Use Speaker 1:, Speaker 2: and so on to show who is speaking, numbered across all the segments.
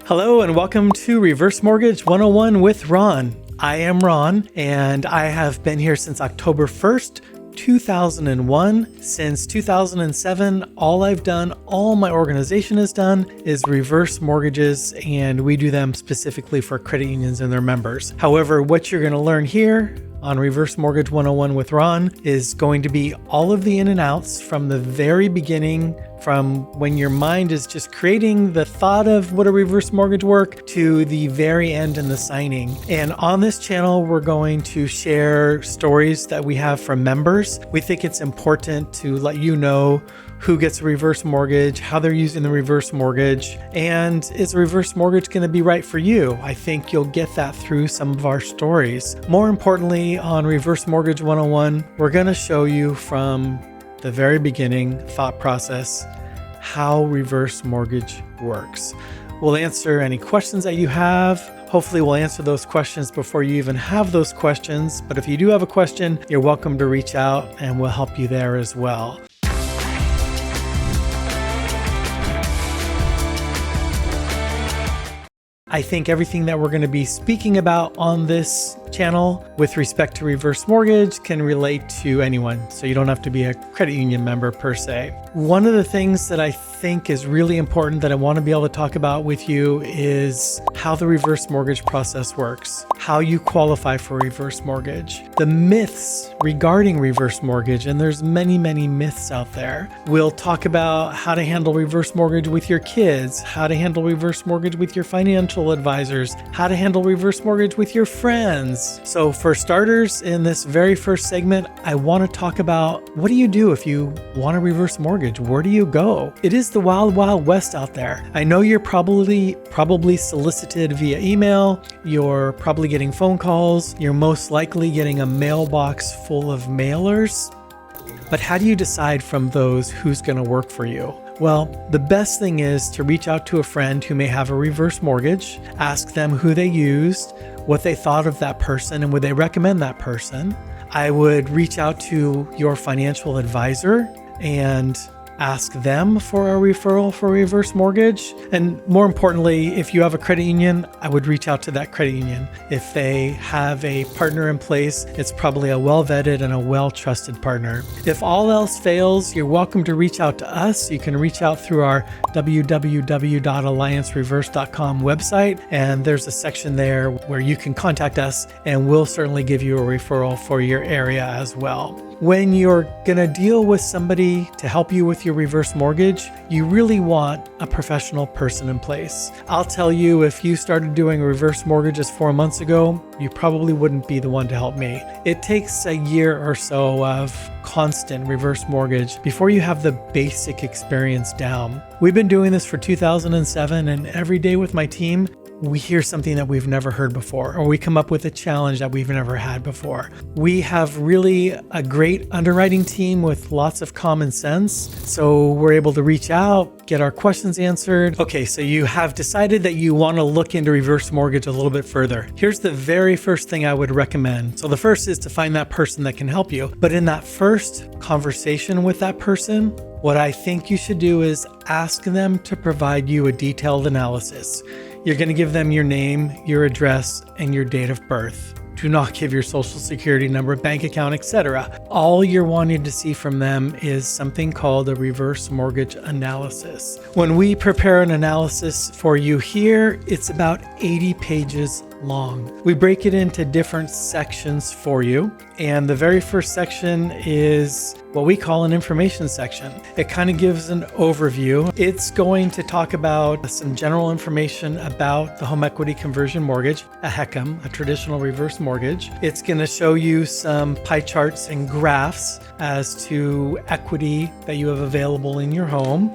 Speaker 1: Hello and welcome to Reverse Mortgage 101 with Ron. I am Ron and I have been here since October 1st, 2001. Since 2007, all my organization has done is reverse mortgages, and we do them specifically for credit unions and their members. However, what you're going to learn here on Reverse Mortgage 101 with Ron is going to be all of the in and outs from the very beginning, from when your mind is just creating the thought of what a reverse mortgage work to the very end and the signing. And on this channel, we're going to share stories that we have from members. We think it's important to let you know who gets a reverse mortgage, how they're using the reverse mortgage, and is a reverse mortgage going to be right for you? I think you'll get that through some of our stories. More importantly, on Reverse Mortgage 101, we're going to show you from the very beginning thought process how reverse mortgage works. We'll answer any questions that you have. Hopefully we'll answer those questions before you even have those questions. But if you do have a question, you're welcome to reach out and we'll help you there as well. I think everything that we're going to be speaking about on this channel with respect to reverse mortgage can relate to anyone. So you don't have to be a credit union member per se. One of the things that I think is really important that I want to be able to talk about with you is how the reverse mortgage process works, how you qualify for reverse mortgage, the myths regarding reverse mortgage, and there's many myths out there. We'll talk about how to handle reverse mortgage with your kids, how to handle reverse mortgage with your financial advisors, how to handle reverse mortgage with your friends. So for starters, in this very first segment, I want to talk about what do you do if you want a reverse mortgage? Where do you go? It is the wild west out there. I know you're probably solicited via email. You're probably getting phone calls. You're most likely getting a mailbox full of mailers. But how do you decide from those who's going to work for you? Well, the best thing is to reach out to a friend who may have a reverse mortgage, ask them who they used, what they thought of that person, and would they recommend that person. I would reach out to your financial advisor and ask them for a referral for a reverse mortgage. And more importantly, if you have a credit union, I would reach out to that credit union. If they have a partner in place, it's probably a well-vetted and a well-trusted partner. If all else fails, you're welcome to reach out to us. You can reach out through our www.alliancereverse.com website, and there's a section there where you can contact us, and we'll certainly give you a referral for your area as well. When you're going to deal with somebody to help you with your reverse mortgage, you really want a professional person in place. I'll tell you, if you started doing reverse mortgages 4 months ago, you probably wouldn't be the one to help me. It takes a year or so of constant reverse mortgage before you have the basic experience down. We've been doing this for 2007, and every day with my team, we hear something that we've never heard before, or we come up with a challenge that we've never had before. We have really a great underwriting team with lots of common sense, so we're able to reach out, get our questions answered. Okay, so you have decided that you want to look into reverse mortgage a little bit further. Here's the very first thing I would recommend. So the first is to find that person that can help you. But in that first conversation with that person, what I think you should do is ask them to provide you a detailed analysis. You're going to give them your name, your address, and your date of birth. Do not give your social security number, bank account, etc. All you're wanting to see from them is something called a reverse mortgage analysis. When we prepare an analysis for you here, it's about 80 pages long. We break it into different sections for you. And the very first section is what we call an information section. It kind of gives an overview. It's going to talk about some general information about the home equity conversion mortgage, a HECM, a traditional reverse mortgage. It's going to show you some pie charts and graphs as to equity that you have available in your home.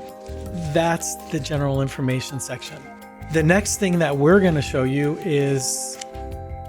Speaker 1: That's the general information section. The next thing that we're going to show you is,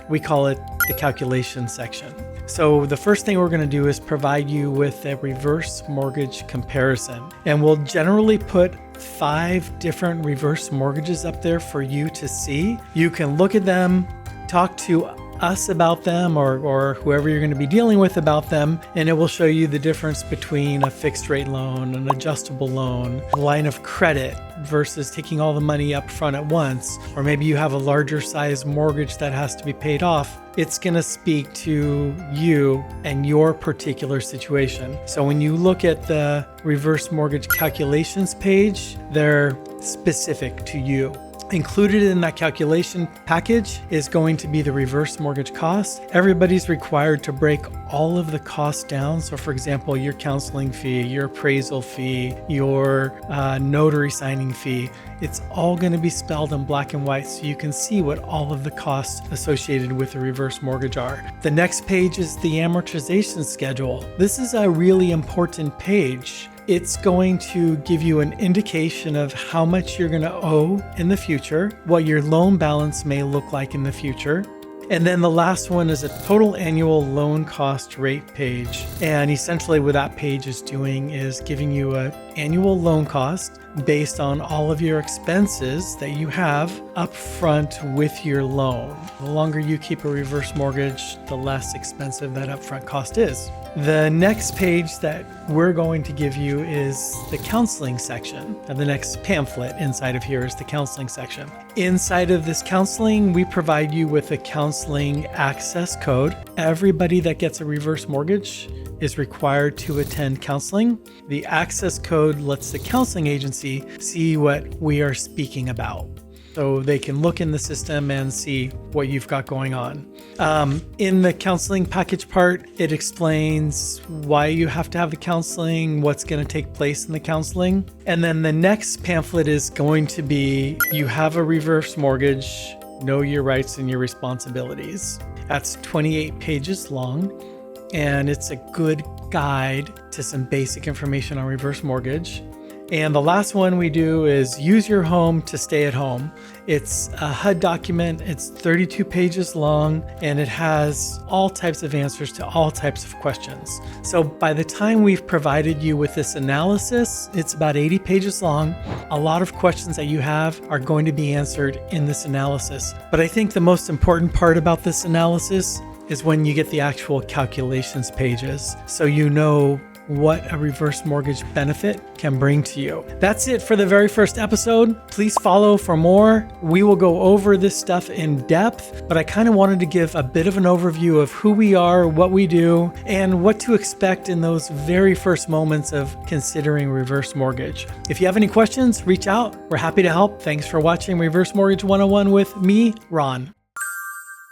Speaker 1: we call it the calculation section. So the first thing we're going to do is provide you with a reverse mortgage comparison. And we'll generally put 5 different reverse mortgages up there for you to see. You can look at them, talk to us about them or whoever you're going to be dealing with about them, and it will show you the difference between a fixed rate loan, an adjustable loan, a line of credit versus taking all the money up front at once, or maybe you have a larger size mortgage that has to be paid off. It's going to speak to you and your particular situation. So when you look at the reverse mortgage calculations page, they're specific to you. Included in that calculation package is going to be the reverse mortgage cost. Everybody's required to break all of the costs down. So for example, your counseling fee, your appraisal fee, your notary signing fee, it's all going to be spelled in black and white so you can see what all of the costs associated with the reverse mortgage are. The next page is the amortization schedule. This is a really important page. It's going to give you an indication of how much you're going to owe in the future, what your loan balance may look like in the future. And then the last one is a total annual loan cost rate page. And essentially what that page is doing is giving you an annual loan cost based on all of your expenses that you have up front with your loan. The longer you keep a reverse mortgage, the less expensive that upfront cost is. The next page that we're going to give you is the counseling section. And the next pamphlet inside of here is the counseling section. Inside of this counseling, we provide you with a counseling access code. Everybody that gets a reverse mortgage is required to attend counseling. The access code lets the counseling agency see what we are speaking about, so they can look in the system and see what you've got going on. In the counseling package part, it explains why you have to have the counseling, what's going to take place in the counseling. And then the next pamphlet is going to be, you have a reverse mortgage, know your rights and your responsibilities. That's 28 pages long, and it's a good guide to some basic information on reverse mortgage. And the last one we do is use your home to stay at home. It's a HUD document. It's 32 pages long, and it has all types of answers to all types of questions. So by the time we've provided you with this analysis, it's about 80 pages long. A lot of questions that you have are going to be answered in this analysis. But I think the most important part about this analysis is when you get the actual calculations pages, so you know what a reverse mortgage benefit can bring to you. That's it for the very first episode. Please follow for more. We will go over this stuff in depth, but I kind of wanted to give a bit of an overview of who we are, what we do, and what to expect in those very first moments of considering reverse mortgage. If you have any questions, reach out. We're happy to help. Thanks for watching Reverse Mortgage 101 with me, Ron.